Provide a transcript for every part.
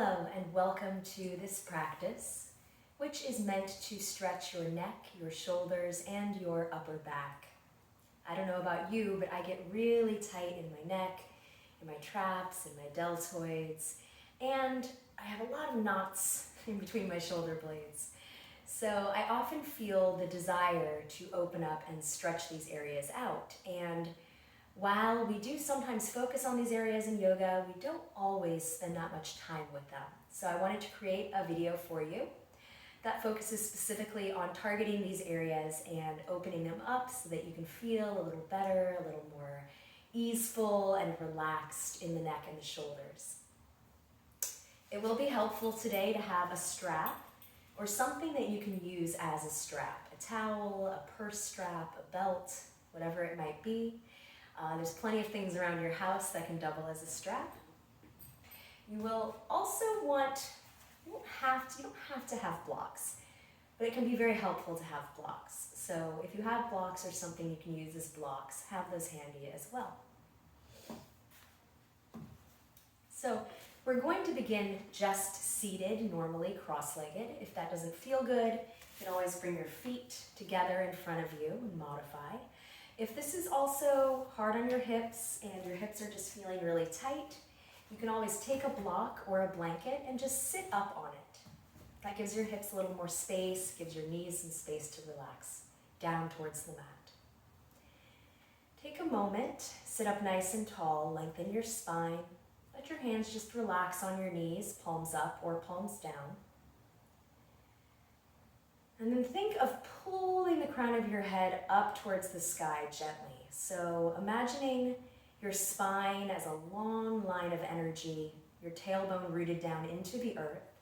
Hello and welcome to this practice, which is meant to stretch your neck, your shoulders, and your upper back. I don't know about you, but I get really tight in my neck, in my traps, in my deltoids, and I have a lot of knots in between my shoulder blades. So I often feel the desire to open up and stretch these areas out. And while we do sometimes focus on these areas in yoga, we don't always spend that much time with them. So I wanted to create a video for you that focuses specifically on targeting these areas and opening them up so that you can feel a little better, a little more easeful and relaxed in the neck and the shoulders. It will be helpful today to have a strap or something that you can use as a strap, a towel, a purse strap, a belt, whatever it might be. There's plenty of things around your house that can double as a strap. You will also want, you don't have to have blocks, but it can be very helpful to have blocks. So if you have blocks or something you can use as blocks, have those handy as well. So we're going to begin just seated, normally cross-legged. If that doesn't feel good, you can always bring your feet together in front of you and modify. If this is also hard on your hips and your hips are just feeling really tight, you can always take a block or a blanket and just sit up on it. That gives your hips a little more space, gives your knees some space to relax down towards the mat. Take a moment, sit up nice and tall, lengthen your spine. Let your hands just relax on your knees, palms up or palms down. And then think of pulling the crown of your head up towards the sky gently. So imagining your spine as a long line of energy, your tailbone rooted down into the earth.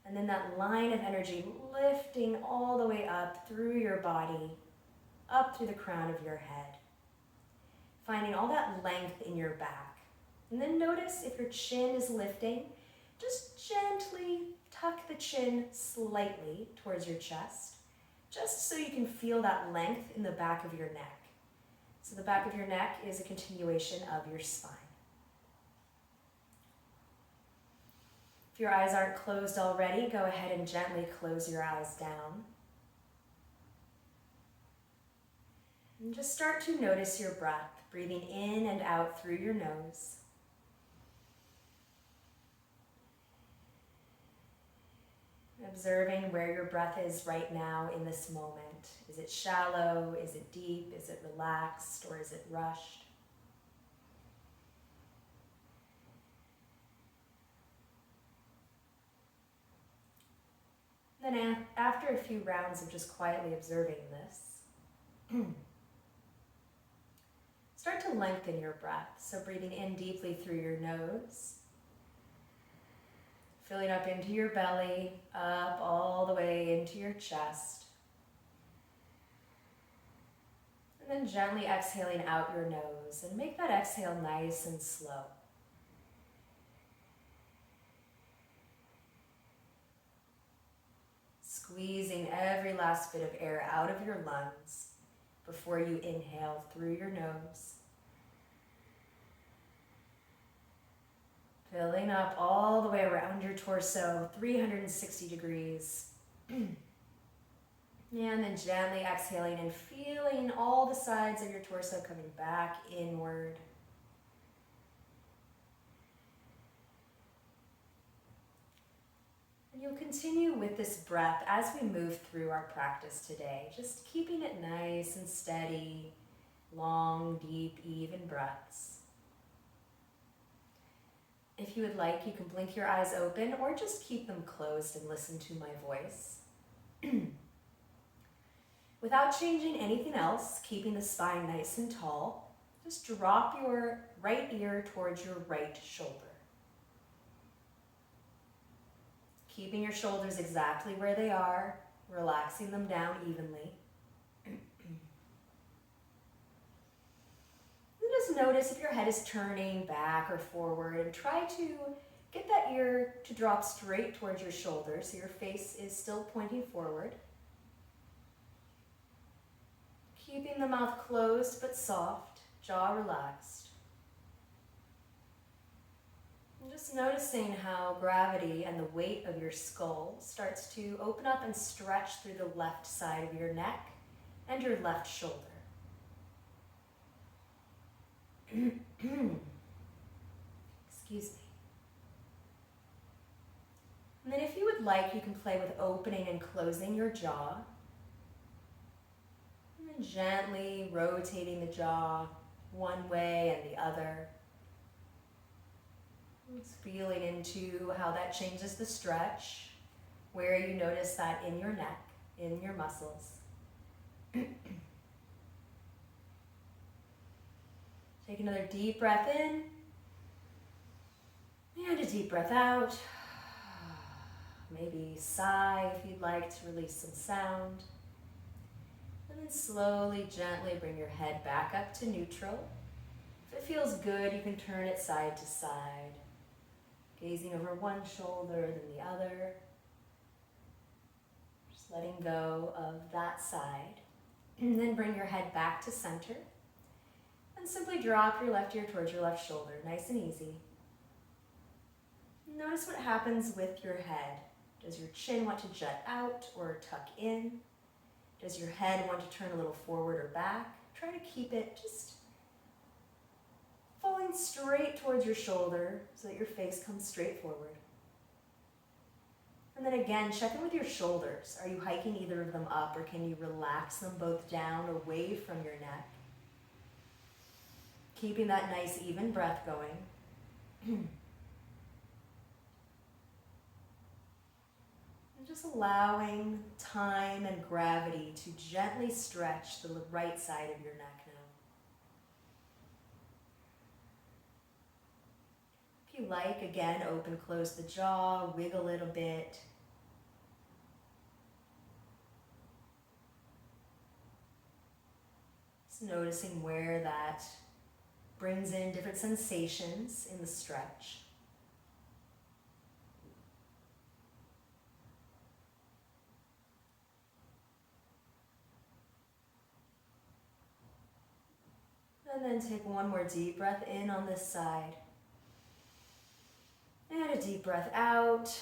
And then that line of energy lifting all the way up through your body, up through the crown of your head. Finding all that length in your back. And then notice if your chin is lifting, just gently tuck the chin slightly towards your chest, just so you can feel that length in the back of your neck. So the back of your neck is a continuation of your spine. If your eyes aren't closed already, go ahead and gently close your eyes down. And just start to notice your breath, breathing in and out through your nose. Observing where your breath is right now in this moment. Is it shallow? Is it deep? Is it relaxed? Or is it rushed? Then after a few rounds of just quietly observing this, start to lengthen your breath. So breathing in deeply through your nose. Filling up into your belly, up all the way into your chest. And then gently exhaling out your nose and make that exhale nice and slow. Squeezing every last bit of air out of your lungs before you inhale through your nose. Filling up all the way around your torso, 360 degrees. And then gently exhaling and feeling all the sides of your torso coming back inward. And you'll continue with this breath as we move through our practice today, just keeping it nice and steady, long, deep, even breaths. If you would like, you can blink your eyes open or just keep them closed and listen to my voice. Without changing anything else, keeping the spine nice and tall, just drop your right ear towards your right shoulder. Keeping your shoulders exactly where they are, relaxing them down evenly. Just notice if your head is turning back or forward and try to get that ear to drop straight towards your shoulder so your face is still pointing forward. Keeping the mouth closed but soft, jaw relaxed. And just noticing how gravity and the weight of your skull starts to open up and stretch through the left side of your neck and your left shoulder. Excuse me. And then if you would like, you can play with opening and closing your jaw. And then gently rotating the jaw one way and the other. Just feeling into how that changes the stretch, where you notice that in your neck, in your muscles. Take another deep breath in, and a deep breath out. Maybe sigh if you'd like to release some sound. And then slowly, gently bring your head back up to neutral. If it feels good, you can turn it side to side, gazing over one shoulder, then the other. Just letting go of that side. And then bring your head back to center. And simply drop your left ear towards your left shoulder, nice and easy. Notice what happens with your head. Does your chin want to jut out or tuck in? Does your head want to turn a little forward or back? Try to keep it just falling straight towards your shoulder so that your face comes straight forward. And then again, check in with your shoulders. Are you hiking either of them up, or can you relax them both down away from your neck? Keeping that nice even breath going. And just allowing time and gravity to gently stretch the right side of your neck now. If you like, again, open, close the jaw, wiggle a little bit. Just noticing where that brings in different sensations in the stretch. And then take one more deep breath in on this side. And a deep breath out.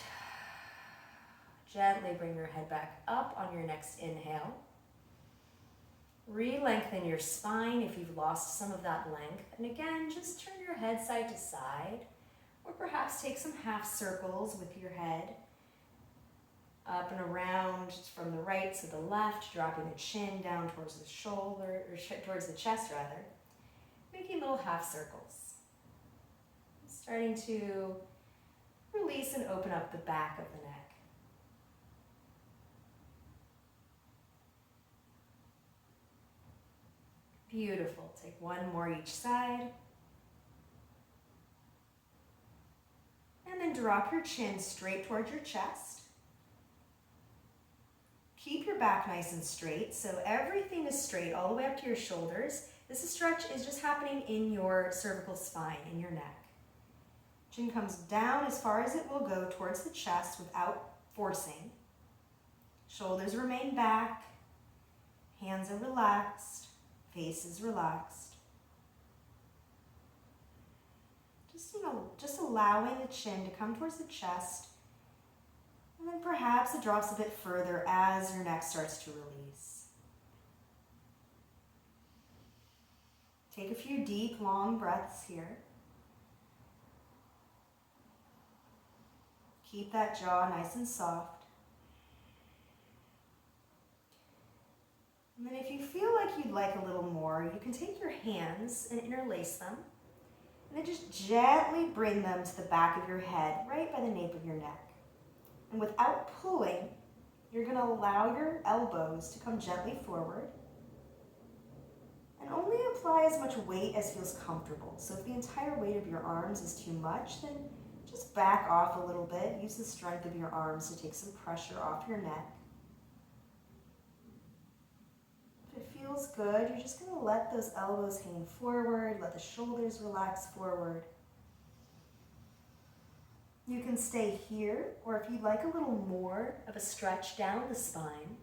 Gently bring your head back up on your next inhale. Re-lengthen your spine if you've lost some of that length. And again, just turn your head side to side, or perhaps take some half circles with your head. Up and around from the right to the left, dropping the chin down towards the shoulder, or towards the chest rather. Making little half circles. Starting to release and open up the back of the neck. Beautiful. Take one more each side. And then drop your chin straight towards your chest. Keep your back nice and straight, so everything is straight all the way up to your shoulders. This stretch is just happening in your cervical spine, in your neck. Chin comes down as far as it will go towards the chest without forcing. Shoulders remain back. Hands are relaxed. Face is relaxed. Just allowing the chin to come towards the chest. And then perhaps it drops a bit further as your neck starts to release. Take a few deep, long breaths here. Keep that jaw nice and soft. And then if you feel like you'd like a little more, you can take your hands and interlace them. And then just gently bring them to the back of your head, right by the nape of your neck. And without pulling, you're going to allow your elbows to come gently forward. And only apply as much weight as feels comfortable. So if the entire weight of your arms is too much, then just back off a little bit. Use the strength of your arms to take some pressure off your neck. If it feels good, you're just going to let those elbows hang forward, let the shoulders relax forward. You can stay here, or if you'd like a little more of a stretch down the spine,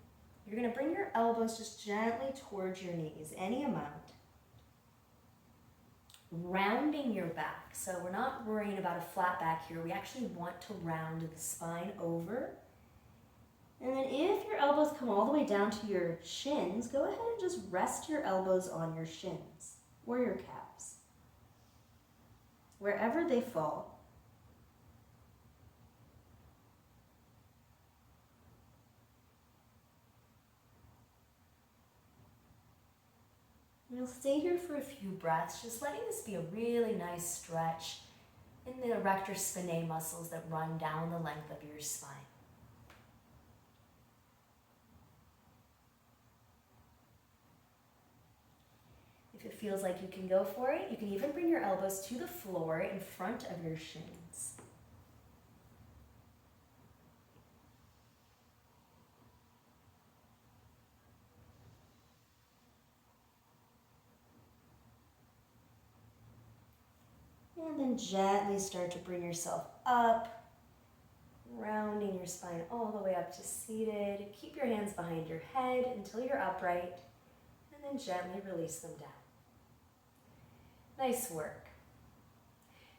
you're going to bring your elbows just gently towards your knees, any amount. rounding your back. So we're not worrying about a flat back here. We actually want to round the spine over. And then if your elbows come all the way down to your shins, go ahead and just rest your elbows on your shins or your calves, wherever they fall. You'll stay here for a few breaths, just letting this be a really nice stretch in the erector spinae muscles that run down the length of your spine. If it feels like you can go for it, you can even bring your elbows to the floor in front of your shins. And then gently start to bring yourself up, rounding your spine all the way up to seated. Keep your hands behind your head until you're upright, and then gently release them down. Nice work.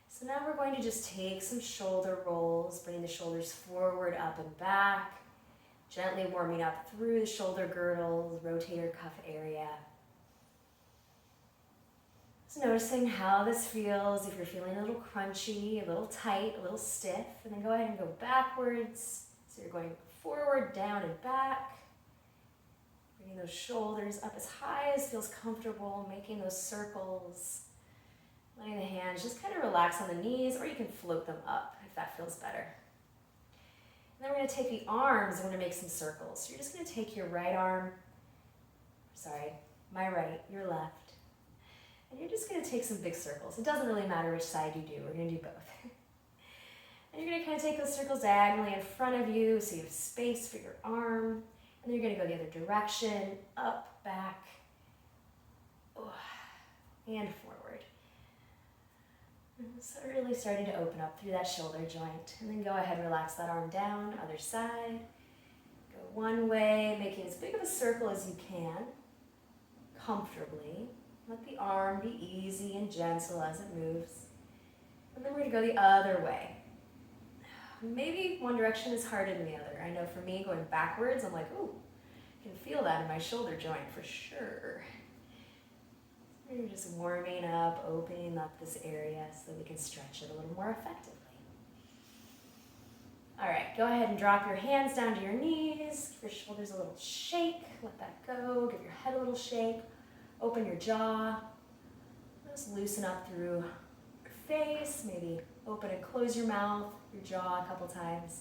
So now we're going to just take some shoulder rolls, bringing the shoulders forward, up and back, gently warming up through the shoulder girdles, rotator cuff area. Just noticing how this feels, if you're feeling a little crunchy, a little tight, a little stiff, and then go ahead and go backwards. So you're going forward, down, and back. Bringing those shoulders up as high as feels comfortable, making those circles. Letting the hands just kind of relax on the knees, or you can float them up if that feels better. And then we're going to take the arms and we're going to make some circles. So you're just going to take your right arm, my right, your left. And you're just going to take some big circles. It doesn't really matter which side you do. We're going to do both. And you're going to kind of take those circles diagonally in front of you so you have space for your arm. And then you're going to go the other direction, up, back, and forward. So really starting to open up through that shoulder joint. And then go ahead and relax that arm down, other side. Go one way, making as big of a circle as you can, comfortably. Let the arm be easy and gentle as it moves. And then we're going to go the other way. Maybe one direction is harder than the other. I know for me, going backwards, I'm like, ooh, I can feel that in my shoulder joint for sure. So you're just warming up, opening up this area so we can stretch it a little more effectively. All right, go ahead and drop your hands down to your knees. Give your shoulders a little shake. Let that go. Give your head a little shake. Open your jaw, just loosen up through your face, maybe open and close your mouth, your jaw a couple times.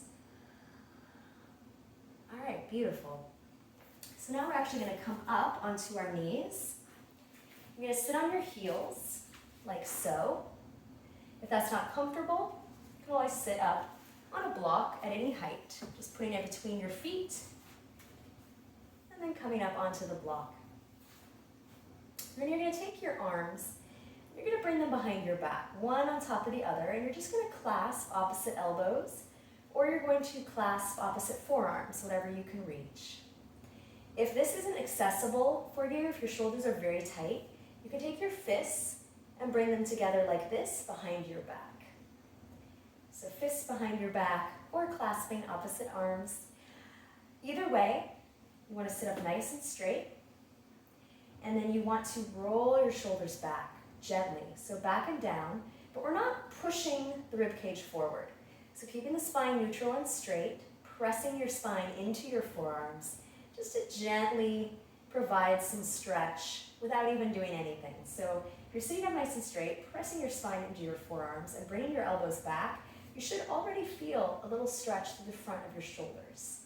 All right, beautiful. So now we're actually going to come up onto our knees. You're going to sit on your heels, like so. If that's not comfortable, you can always sit up on a block at any height, just putting it between your feet, and then coming up onto the block. Then you're going to take your arms, you're going to bring them behind your back, one on top of the other, and you're just going to clasp opposite elbows, or you're going to clasp opposite forearms, whatever you can reach. If this isn't accessible for you, if your shoulders are very tight, you can take your fists and bring them together like this behind your back. So fists behind your back, or clasping opposite arms. Either way, you want to sit up nice and straight. And then you want to roll your shoulders back gently. So back and down, but we're not pushing the ribcage forward. So keeping the spine neutral and straight, pressing your spine into your forearms, just to gently provide some stretch without even doing anything. So if you're sitting up nice and straight, pressing your spine into your forearms and bringing your elbows back, you should already feel a little stretch through the front of your shoulders.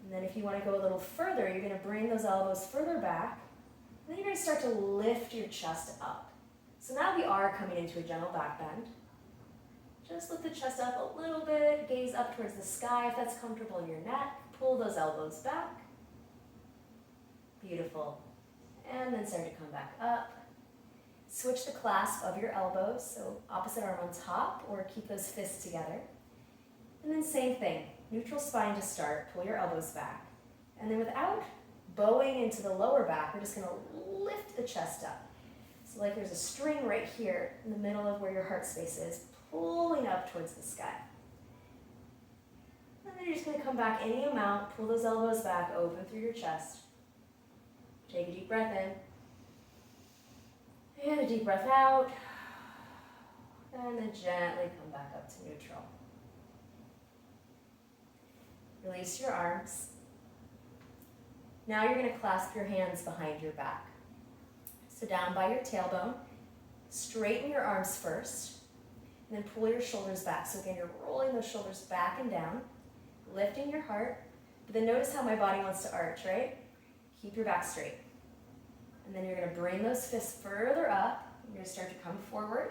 And then if you want to go a little further, you're going to bring those elbows further back. And then you're going to start to lift your chest up. So now we are coming into a gentle back bend. Just lift the chest up a little bit, gaze up towards the sky if that's comfortable in your neck. Pull those elbows back. Beautiful. And then start to come back up. Switch the clasp of your elbows, so opposite arm on top, or keep those fists together. And then same thing. Neutral spine to start, pull your elbows back. And then without bowing into the lower back, we're just going to lift the chest up. So like there's a string right here in the middle of where your heart space is, pulling up towards the sky. And then you're just going to come back any amount, pull those elbows back, open through your chest. Take a deep breath in, and a deep breath out, and then gently come back up to neutral. Release your arms. Now you're going to clasp your hands behind your back. So down by your tailbone, straighten your arms first, and then pull your shoulders back. So again, you're rolling those shoulders back and down, lifting your heart, but then notice how my body wants to arch, right? Keep your back straight. And then you're going to bring those fists further up. You're going to start to come forward.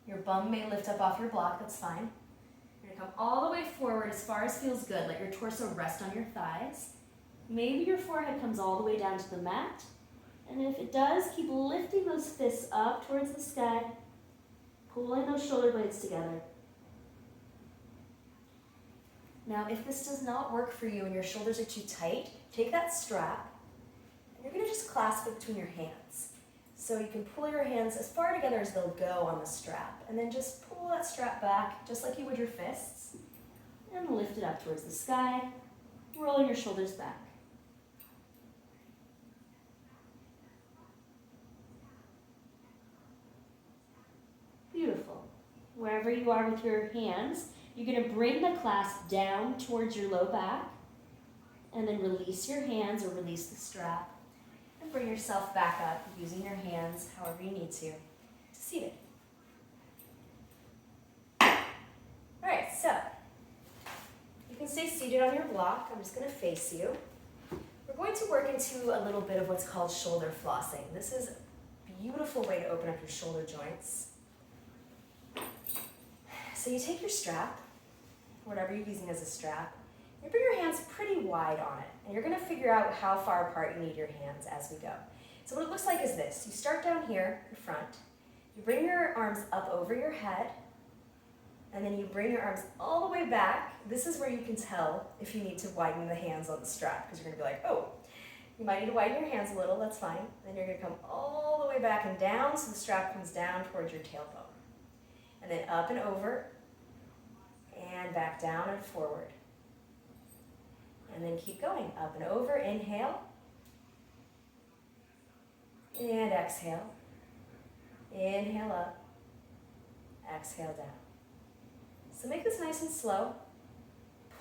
Your bum may lift up off your block, that's fine. You're going to come all the way forward as far as feels good. Let your torso rest on your thighs. Maybe your forehead comes all the way down to the mat. And if it does, keep lifting those fists up towards the sky, pulling those shoulder blades together. Now, if this does not work for you and your shoulders are too tight, take that strap and you're going to just clasp it between your hands. So you can pull your hands as far together as they'll go on the strap, and then just pull that strap back just like you would your fists, and lift it up towards the sky, rolling your shoulders back. Beautiful. Wherever you are with your hands, you're going to bring the clasp down towards your low back, and then release your hands or release the strap, and bring yourself back up using your hands however you need to seated. All right, so you can stay seated on your block. I'm just going to face you. We're going to work into a little bit of what's called shoulder flossing. This is a beautiful way to open up your shoulder joints. So you take your strap, whatever you're using as a strap, you bring your hands pretty wide on it, and you're going to figure out how far apart you need your hands as we go. So what it looks like is this. You start down here in front, you bring your arms up over your head, and then you bring your arms all the way back. This is where you can tell if you need to widen the hands on the strap, because you're going to be like, oh, you might need to widen your hands a little, that's fine. Then you're going to come all the way back and down, so the strap comes down towards your tailbone. And then up and over, and back down and forward. And then keep going, up and over, inhale, and exhale. Inhale up, exhale down. So make this nice and slow.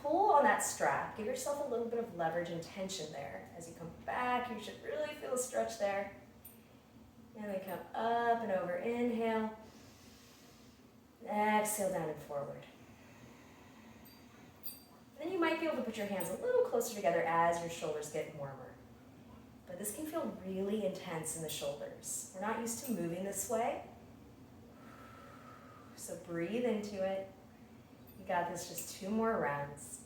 Pull on that strap, give yourself a little bit of leverage and tension there. As you come back, you should really feel a stretch there. And then come up and over, inhale, exhale down and forward. Then you might be able to put your hands a little closer together as your shoulders get warmer. But this can feel really intense in the shoulders. We're not used to moving this way. So breathe into it. You got this, just 2 more rounds.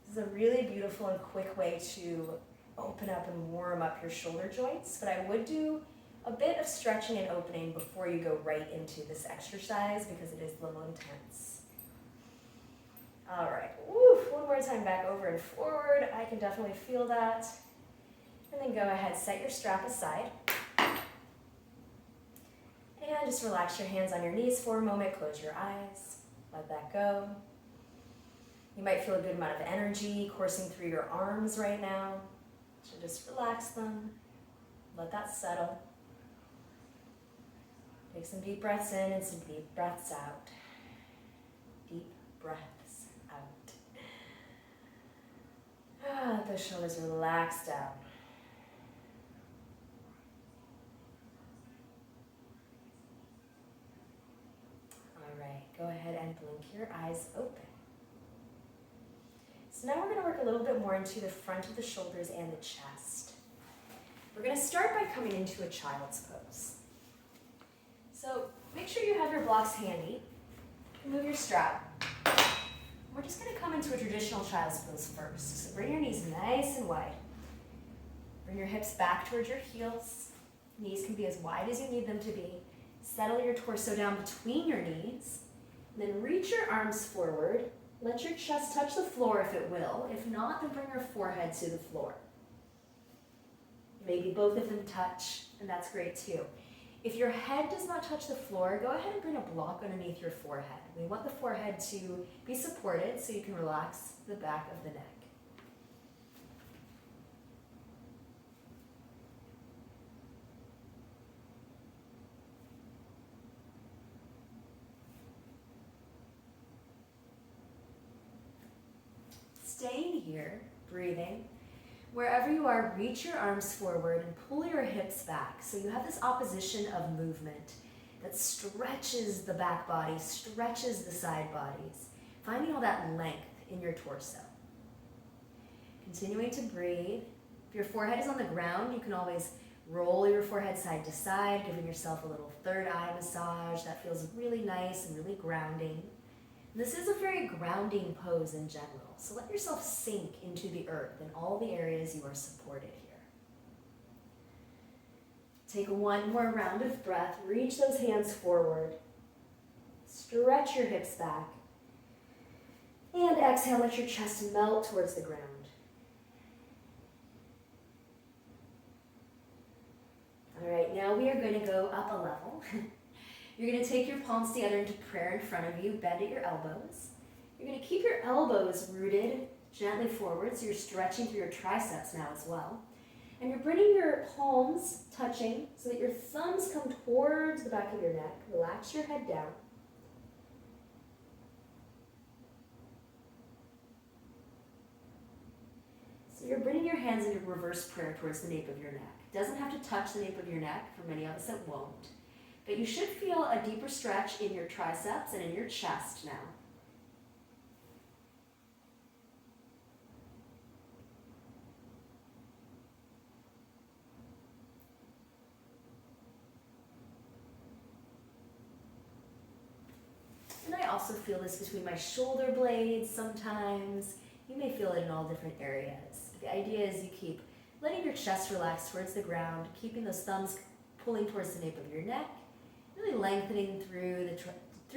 This is a really beautiful and quick way to open up and warm up your shoulder joints, but I would do a bit of stretching and opening before you go right into this exercise because it is a little intense. All right, woo, one more time back over and forward. I can definitely feel that. And then go ahead, set your strap aside. And just relax your hands on your knees for a moment, close your eyes, let that go. You might feel a good amount of energy coursing through your arms right now. So just relax them, let that settle. Take some deep breaths in and some deep breaths out. Deep breaths out. Let the shoulders relax down. All right, go ahead and blink your eyes open. So now we're going to work a little bit more into the front of the shoulders and the chest. We're going to start by coming into a child's pose. So make sure you have your blocks handy. Move your strap. We're just going to come into a traditional child's pose first. So bring your knees nice and wide. Bring your hips back towards your heels. Knees can be as wide as you need them to be. Settle your torso down between your knees. And then reach your arms forward. Let your chest touch the floor if it will. If not, then bring your forehead to the floor. Maybe both of them touch, and that's great too. If your head does not touch the floor, go ahead and bring a block underneath your forehead. We want the forehead to be supported so you can relax the back of the neck. Staying here, breathing. Wherever you are, reach your arms forward and pull your hips back. So you have this opposition of movement that stretches the back body, stretches the side bodies, finding all that length in your torso. Continuing to breathe. If your forehead is on the ground, you can always roll your forehead side to side, giving yourself a little third eye massage. That feels really nice and really grounding. This is a very grounding pose in general, so let yourself sink into the earth in all the areas you are supported here. Take one more round of breath, reach those hands forward, stretch your hips back, and exhale, let your chest melt towards the ground. All right, now we are going to go up a level. You're going to take your palms together into prayer in front of you, bend at your elbows. You're going to keep your elbows rooted gently forward, so you're stretching through your triceps now as well. And you're bringing your palms touching so that your thumbs come towards the back of your neck. Relax your head down. So you're bringing your hands into reverse prayer towards the nape of your neck. It doesn't have to touch the nape of your neck. For many of us, it won't. But you should feel a deeper stretch in your triceps and in your chest now. And I also feel this between my shoulder blades sometimes. You may feel it in all different areas. The idea is you keep letting your chest relax towards the ground, keeping those thumbs pulling towards the nape of your neck, really lengthening through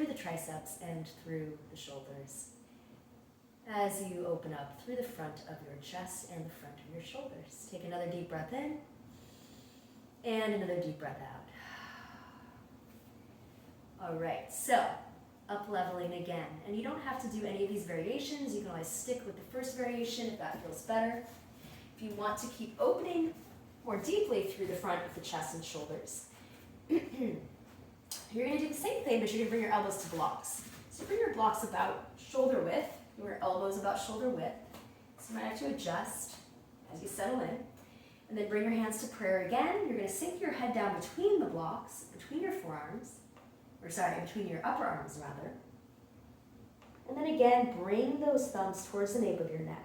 the triceps and through the shoulders as you open up through the front of your chest and the front of your shoulders. Take another deep breath in and another deep breath out. All right, so up leveling again. And you don't have to do any of these variations. You can always stick with the first variation if that feels better. If you want to keep opening more deeply through the front of the chest and shoulders, you're going to do the same thing, but you're going to bring your elbows to blocks. So bring your blocks about shoulder width, your elbows about shoulder width. So you might have to adjust as you settle in. And then bring your hands to prayer again. You're going to sink your head down between the blocks, between your forearms, between your upper arms rather. And then again, bring those thumbs towards the nape of your neck.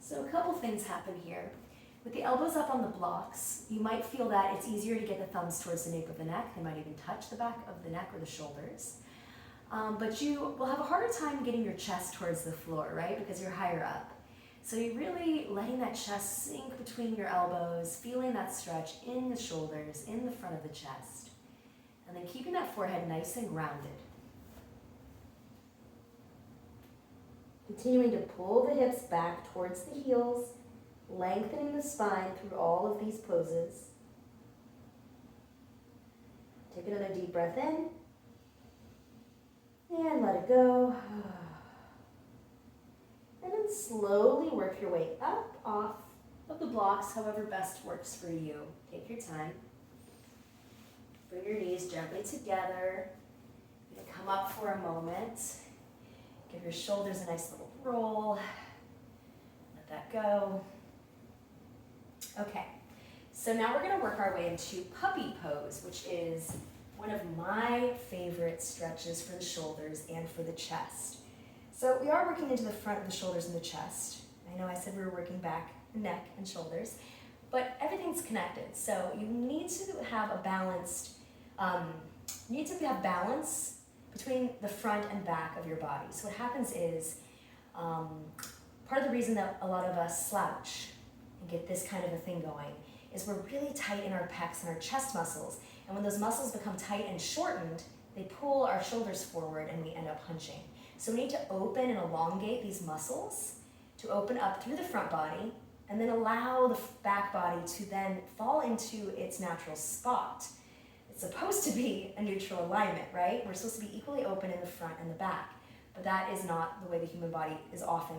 So a couple things happen here. With the elbows up on the blocks, you might feel that it's easier to get the thumbs towards the nape of the neck. They might even touch the back of the neck or the shoulders. But you will have a harder time getting your chest towards the floor, right? Because you're higher up. So you're really letting that chest sink between your elbows, feeling that stretch in the shoulders, in the front of the chest. And then keeping that forehead nice and grounded. Continuing to pull the hips back towards the heels, lengthening the spine through all of these poses. Take another deep breath in, and let it go. And then slowly work your way up, off of the blocks, however best works for you. Take your time. Bring your knees gently together. You're gonna come up for a moment. Give your shoulders a nice little roll. Let that go. Okay, so now we're gonna work our way into puppy pose, which is one of my favorite stretches for the shoulders and for the chest. So we are working into the front of the shoulders and the chest. I know I said we were working back, neck, and shoulders, but everything's connected. So you need to have a balanced, balance between the front and back of your body. So what happens is, part of the reason that a lot of us slouch and get this kind of a thing going is we're really tight in our pecs and our chest muscles. And when those muscles become tight and shortened, they pull our shoulders forward and we end up hunching. So we need to open and elongate these muscles to open up through the front body and then allow the back body to then fall into its natural spot. It's supposed to be a neutral alignment, right? We're supposed to be equally open in the front and the back, but that is not the way the human body is often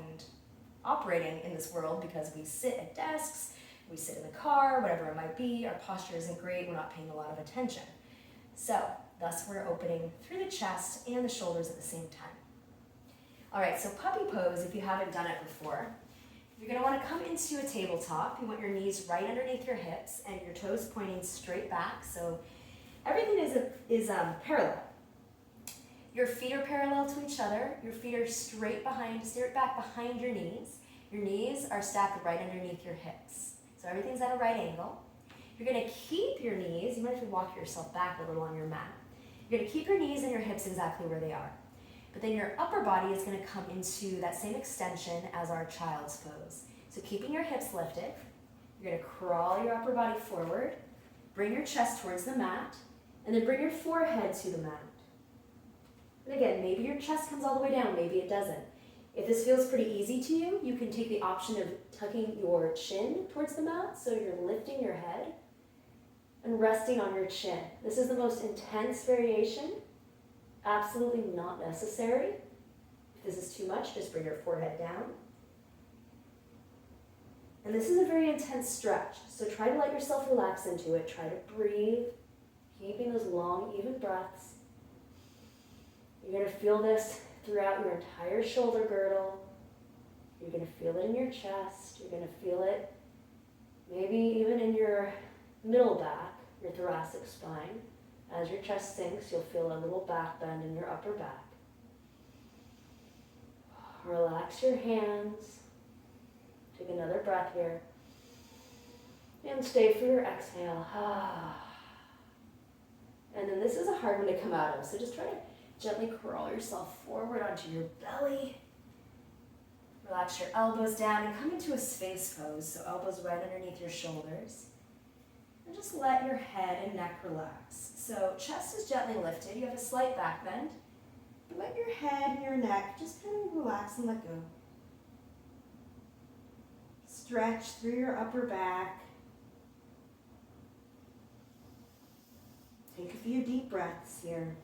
operating in this world because we sit at desks, we sit in the car, whatever it might be, our posture isn't great, we're not paying a lot of attention. So, thus we're opening through the chest and the shoulders at the same time. All right, so puppy pose, if you haven't done it before, you're gonna wanna come into a tabletop. You want your knees right underneath your hips and your toes pointing straight back, so everything is parallel. Your feet are parallel to each other. Your feet are straight back behind your knees. Your knees are stacked right underneath your hips. So everything's at a right angle. You're gonna keep your knees, you might have to walk yourself back a little on your mat. You're gonna keep your knees and your hips exactly where they are. But then your upper body is gonna come into that same extension as our child's pose. So keeping your hips lifted, you're gonna crawl your upper body forward, bring your chest towards the mat, and then bring your forehead to the mat. And again, maybe your chest comes all the way down, maybe it doesn't. If this feels pretty easy to you, you can take the option of tucking your chin towards the mat, so you're lifting your head and resting on your chin. This is the most intense variation. Absolutely not necessary. If this is too much, just bring your forehead down. And this is a very intense stretch, so try to let yourself relax into it. Try to breathe, keeping those long, even breaths. You're going to feel this throughout your entire shoulder girdle. You're going to feel it in your chest. You're going to feel it maybe even in your middle back, your thoracic spine. As your chest sinks, you'll feel a little back bend in your upper back. Relax your hands. Take another breath here. And stay for your exhale. And then this is a hard one to come out of, so just try to gently crawl yourself forward onto your belly. Relax your elbows down and come into a sphinx pose, so elbows right underneath your shoulders. And just let your head and neck relax. So chest is gently lifted, you have a slight back bend, but let your head and your neck just kind of relax and let go. Stretch through your upper back. Take a few deep breaths here.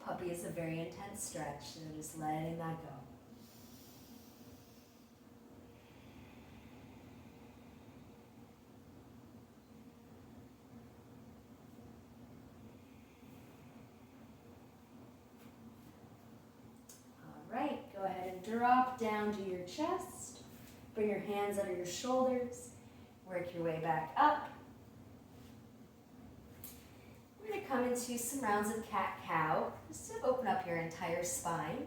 Puppy is a very intense stretch, so just letting that go. All right, go ahead and drop down to your chest. Bring your hands under your shoulders. Work your way back up. We're going to come into some rounds of cat-cow, just to open up your entire spine.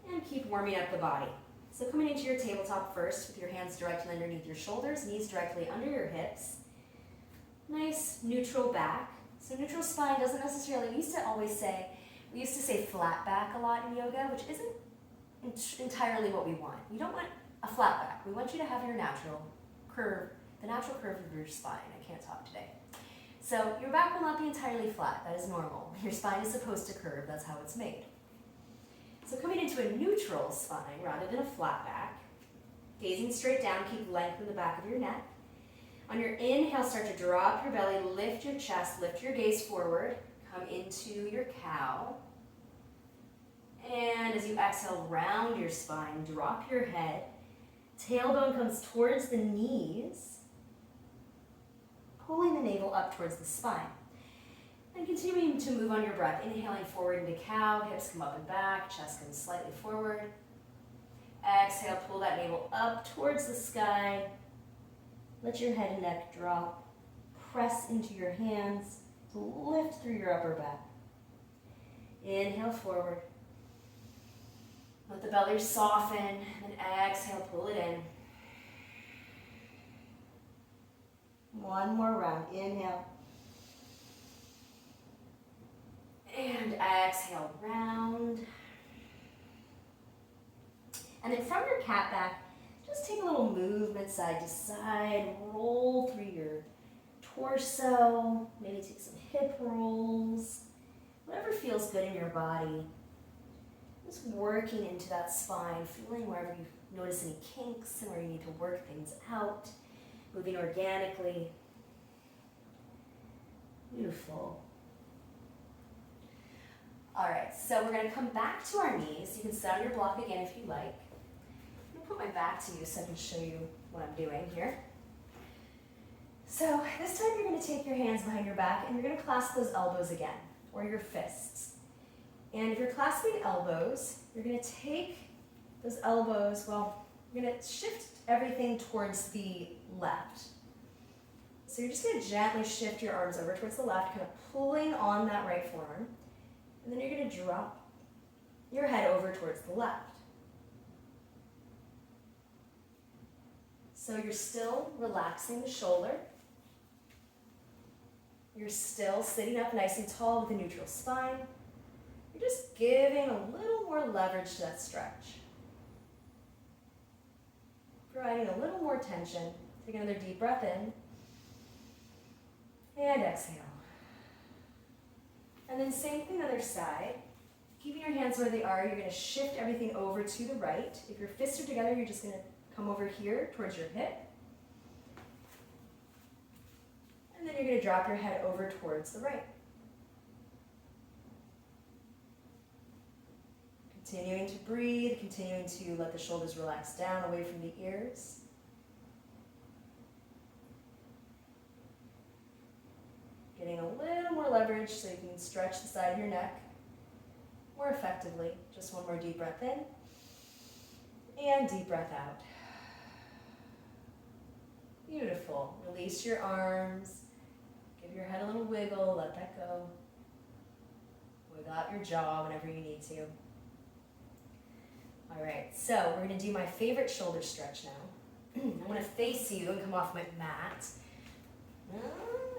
And keep warming up the body. So coming into your tabletop first with your hands directly underneath your shoulders, knees directly under your hips. Nice neutral back. So neutral spine doesn't necessarily, we used to say flat back a lot in yoga, which isn't entirely what we want. You don't want a flat back. We want you to have your natural curve, the natural curve of your spine. I can't talk today. So your back will not be entirely flat. That is normal. Your spine is supposed to curve. That's how it's made. So coming into a neutral spine rather than a flat back, gazing straight down, keep length in the back of your neck. On your inhale, start to drop your belly, lift your chest, lift your gaze forward, come into your cow. And as you exhale, round your spine, drop your head. Tailbone comes towards the knees, pulling the navel up towards the spine. And continuing to move on your breath, inhaling forward into cow, hips come up and back, chest comes slightly forward. Exhale, pull that navel up towards the sky. Let your head and neck drop. Press into your hands to lift through your upper back. Inhale forward. Let the belly soften, and then exhale, pull it in. One more round. Inhale. And exhale, round. And then from your cat back, just take a little movement side to side. Roll through your torso, maybe take some hip rolls, whatever feels good in your body. Just working into that spine, feeling wherever you notice any kinks and where you need to work things out, moving organically. Beautiful. All right, so we're going to come back to our knees. You can sit on your block again if you like. I'm going to put my back to you so I can show you what I'm doing here. So this time you're going to take your hands behind your back and you're going to clasp those elbows again, or your fists. And if you're clasping elbows, you're going to take those elbows, well, you're going to shift everything towards the left. So you're just going to gently shift your arms over towards the left, kind of pulling on that right forearm. And then you're going to drop your head over towards the left. So you're still relaxing the shoulder. You're still sitting up nice and tall with a neutral spine. You're just giving a little more leverage to that stretch. Providing a little more tension. Take another deep breath in. And exhale. And then same thing other side. Keeping your hands where they are, you're going to shift everything over to the right. If your fists are together, you're just going to come over here towards your hip. And then you're going to drop your head over towards the right. Continuing to breathe, continuing to let the shoulders relax down away from the ears. Getting a little more leverage so you can stretch the side of your neck more effectively. Just one more deep breath in and deep breath out. Beautiful. Release your arms. Give your head a little wiggle. Let that go. Wiggle out your jaw whenever you need to. All right, so we're going to do my favorite shoulder stretch now. I'm going to face you and come off my mat.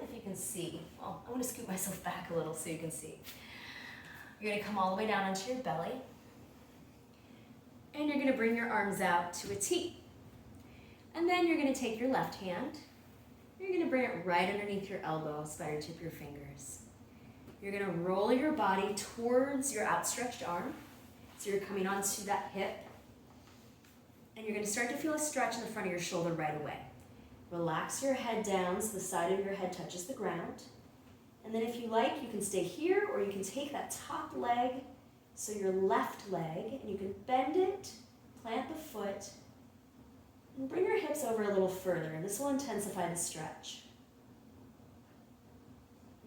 If you can see. Well, I'm going to scoot myself back a little so you can see. You're going to come all the way down onto your belly. And you're going to bring your arms out to a T. And then you're going to take your left hand. You're going to bring it right underneath your elbow, spider tip your fingers. You're going to roll your body towards your outstretched arm. So you're coming onto that hip. And you're going to start to feel a stretch in the front of your shoulder right away. Relax your head down so the side of your head touches the ground. And then if you like, you can stay here or you can take that top leg, so your left leg, and you can bend it, plant the foot, and bring your hips over a little further. And this will intensify the stretch.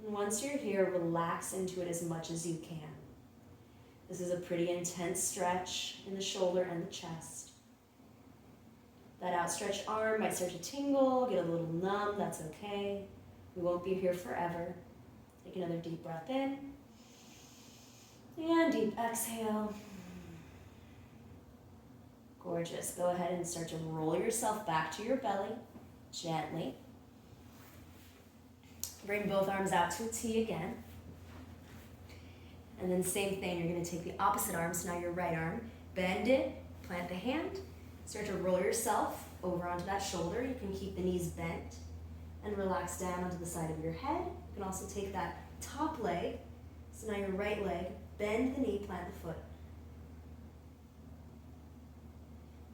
And once you're here, relax into it as much as you can. This is a pretty intense stretch in the shoulder and the chest. That outstretched arm might start to tingle, get a little numb, that's okay. We won't be here forever. Take another deep breath in. And deep exhale. Gorgeous. Go ahead and start to roll yourself back to your belly, gently. Bring both arms out to a T again. And then same thing, you're going to take the opposite arm, so now your right arm, bend it, plant the hand, start to roll yourself over onto that shoulder. You can keep the knees bent and relax down onto the side of your head. You can also take that top leg, so now your right leg, bend the knee, plant the foot.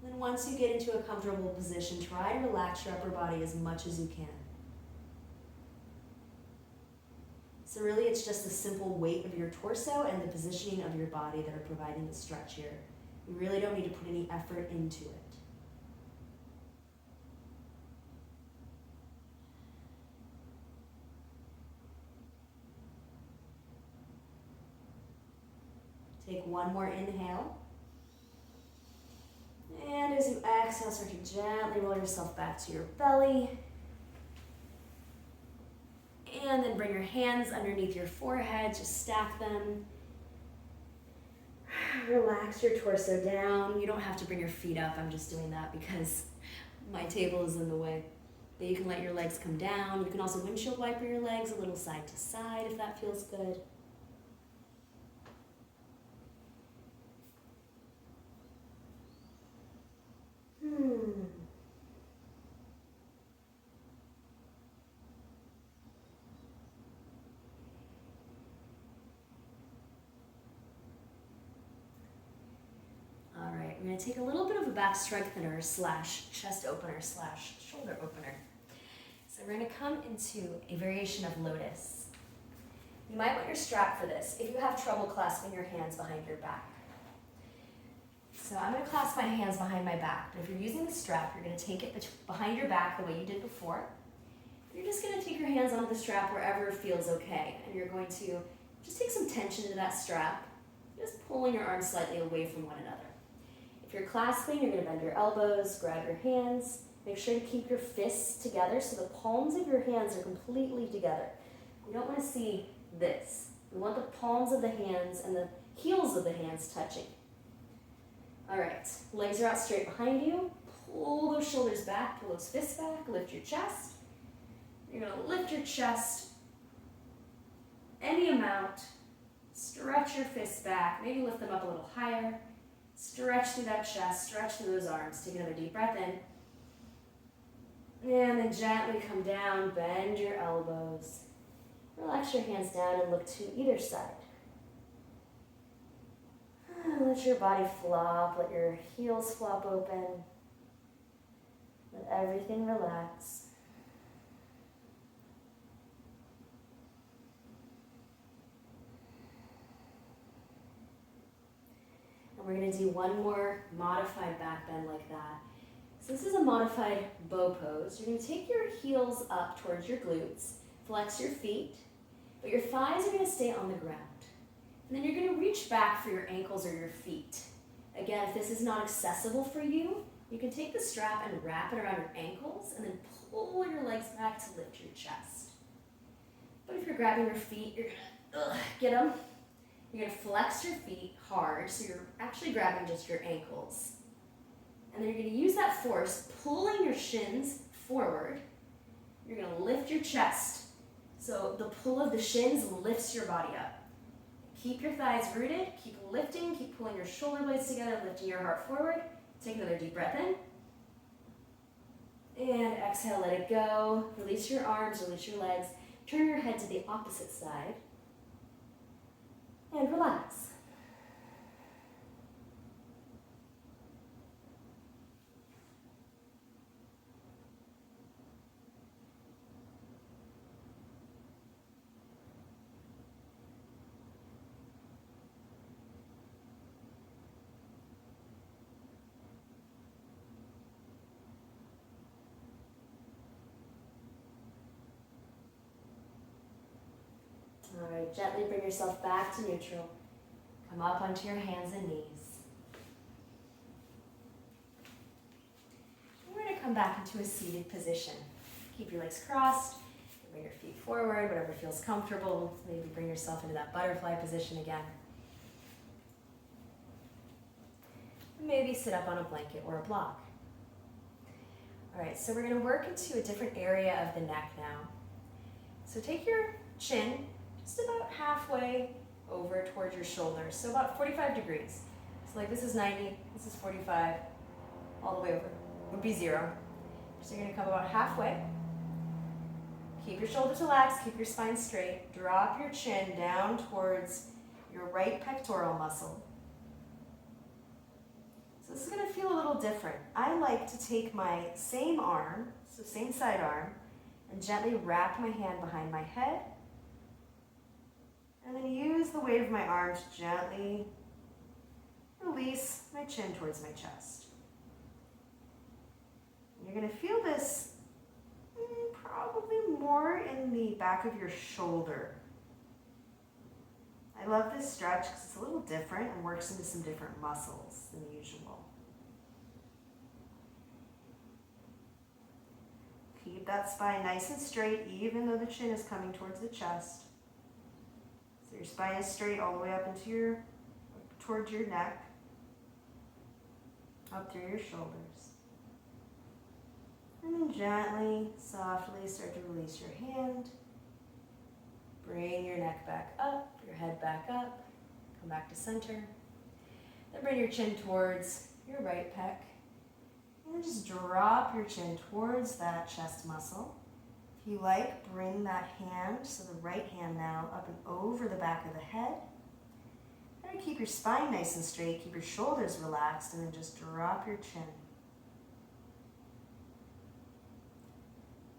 And then once you get into a comfortable position, try to relax your upper body as much as you can. So really it's just the simple weight of your torso and the positioning of your body that are providing the stretch here. You really don't need to put any effort into it. Take one more inhale. And as you exhale, start to gently roll yourself back to your belly. And then bring your hands underneath your forehead, just stack them. Relax your torso down. You don't have to bring your feet up. I'm just doing that because my table is in the way. But you can let your legs come down. You can also windshield wiper your legs a little side to side if that feels good. going to take a little bit of a back strengthener slash chest opener slash shoulder opener. So we're going to come into a variation of lotus. You might want your strap for this if you have trouble clasping your hands behind your back. So I'm going to clasp my hands behind my back, but if you're using the strap, you're going to take it behind your back the way you did before. You're just going to take your hands onto the strap wherever it feels okay, and you're going to just take some tension to that strap, just pulling your arms slightly away from one another. If you're clasping, you're going to bend your elbows, grab your hands, make sure to keep your fists together so the palms of your hands are completely together. We don't want to see this. We want the palms of the hands and the heels of the hands touching. All right, legs are out straight behind you. Pull those shoulders back, pull those fists back, lift your chest. You're going to lift your chest any amount. Stretch your fists back, maybe lift them up a little higher. Stretch through that chest, stretch through those arms. Take another deep breath in. And then gently come down, bend your elbows. Relax your hands down and look to either side. Let your body flop, let your heels flop open. Let everything relax. And we're going to do one more modified back bend like that. So this is a modified bow pose. You're going to take your heels up towards your glutes, flex your feet, but your thighs are going to stay on the ground. And then you're going to reach back for your ankles or your feet. Again, if this is not accessible for you, you can take the strap and wrap it around your ankles and then pull your legs back to lift your chest. But if you're grabbing your feet, you're going to get them. You're going to flex your feet hard, so you're actually grabbing just your ankles. And then you're going to use that force, pulling your shins forward. You're going to lift your chest. So the pull of the shins lifts your body up. Keep your thighs rooted, keep lifting, keep pulling your shoulder blades together, lifting your heart forward. Take another deep breath in. And exhale, let it go. Release your arms, release your legs. Turn your head to the opposite side. And relax. All right, gently bring yourself back to neutral. Come up onto your hands and knees. We're going to come back into a seated position. Keep your legs crossed. Bring your feet forward, whatever feels comfortable. Maybe bring yourself into that butterfly position again. Maybe sit up on a blanket or a block. All right, so we're going to work into a different area of the neck now. So take your chin just about halfway over towards your shoulders, so about 45 degrees. So like this is 90, this is 45, all the way over would be 0. So you're going to come about halfway. Keep your shoulders relaxed, keep your spine straight. Drop your chin down towards your right pectoral muscle. So this is going to feel a little different. I like to take my same arm, so same side arm, and gently wrap my hand behind my head. And then use the weight of my arm to gently release my chin towards my chest. And you're going to feel this probably more in the back of your shoulder. I love this stretch because it's a little different and works into some different muscles than usual. Keep that spine nice and straight even though the chin is coming towards the chest. So your spine is straight all the way up into towards your neck, up through your shoulders. And then gently, softly start to release your hand. Bring your neck back up, your head back up, come back to center. Then bring your chin towards your right pec. And then just drop your chin towards that chest muscle. If you like, bring that hand, so the right hand now, up and over the back of the head. And Try to keep your spine nice and straight, keep your shoulders relaxed, and then just drop your chin.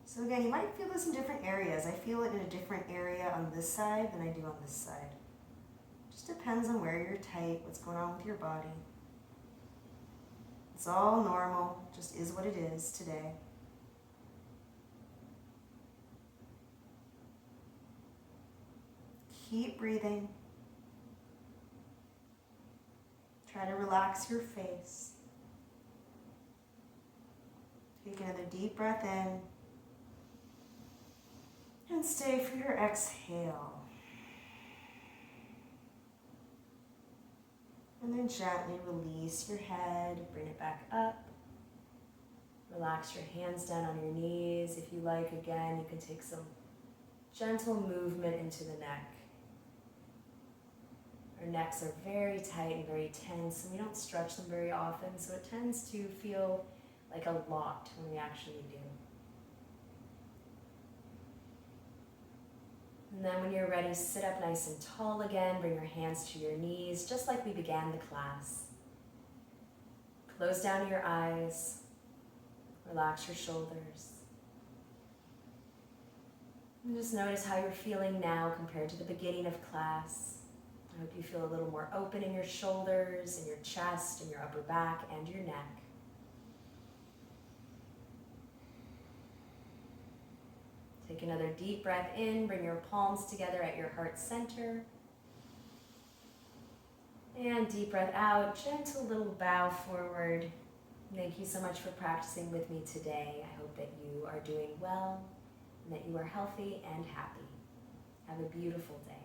So again, you might feel this in different areas. I feel it in a different area on this side than I do on this side. Just depends on where you're tight, what's going on with your body. It's all normal, just is what it is today. Keep breathing. Try to relax your face. Take another deep breath in. And stay for your exhale. And then gently release your head, bring it back up. Relax your hands down on your knees. If you like, again, you can take some gentle movement into the neck. Our necks are very tight and very tense, and we don't stretch them very often, so it tends to feel like a lot when we actually do. And then when you're ready, sit up nice and tall again. Bring your hands to your knees, just like we began the class. Close down your eyes. Relax your shoulders. And just notice how you're feeling now compared to the beginning of class. I hope you feel a little more open in your shoulders, in your chest, in your upper back, and your neck. Take another deep breath in, bring your palms together at your heart center. And deep breath out, gentle little bow forward. Thank you so much for practicing with me today. I hope that you are doing well and that you are healthy and happy. Have a beautiful day.